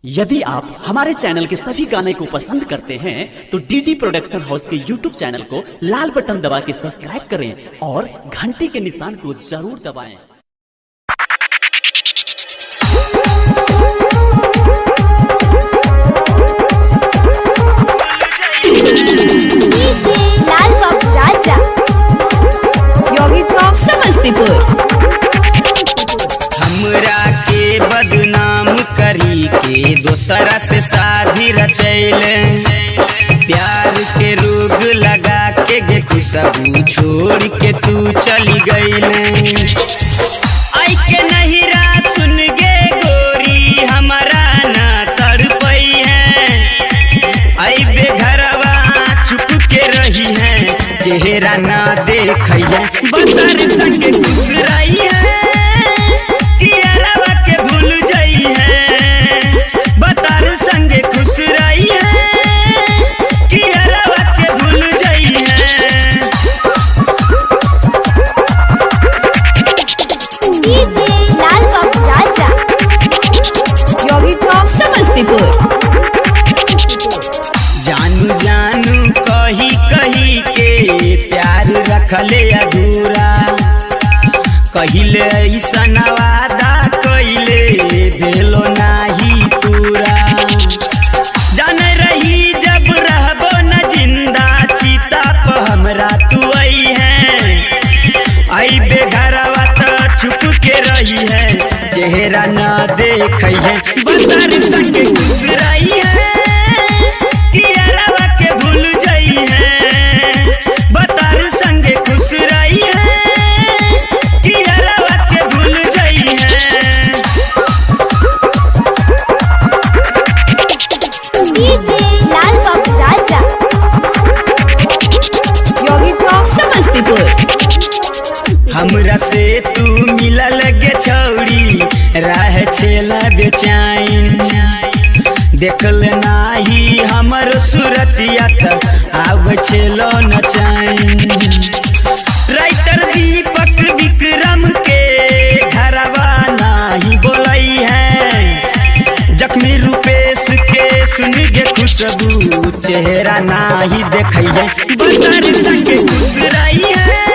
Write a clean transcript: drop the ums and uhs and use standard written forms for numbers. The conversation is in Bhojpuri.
यदि आप हमारे चैनल के सभी गाने को पसंद करते हैं तो डीडी प्रोडक्शन हाउस के यूट्यूब चैनल को लाल बटन दबा के सब्सक्राइब करें और घंटी के निशान को जरूर दबाएं। लाल बाबू राजा योगी चौक समस्तीपुर। हमरा के बदनाम करी के दोसरा से शादी रचैले, प्यार के रोग लगा के गे खुशबू छोड़ के तू चली गईले। आई के नहीं रात सुन गे गोरी हमारा ना तड़पई है, आई बेघरवा चुप के रही है, चेहरा ना देखई है, बदर संग गुजराई है, लाल बाबू राजा योगी चौक समस्तीपुर। जानू जानू कही कही के प्यार रखले अधूरा, कहिले ऐसन वादा कइले भेलो नाही पूरा। जान रही जब रहबो न जिंदा चिता प हमरा तू आई है, आई बेघरवा त छुप के रही है, चेहरा न देखई है, बदर संग गुजराई है, के भूल जाई है, बदर संग गुजराई है, के भूल जाई है। लाल बाबू राजा योगी चौक समस्तीपुर। हमरा से तू मिला लगे छौड़ी राह छेला बेचैन, देखल नाही हमर सूरतिया त आव छेलो न चैन। राइटर दीपक विक्रम के घरवा नाही बोलई है, जख्मी रूपेश के सुन गे खुशबू चेहरा नाही देखई है, बदर संग गुजराई है।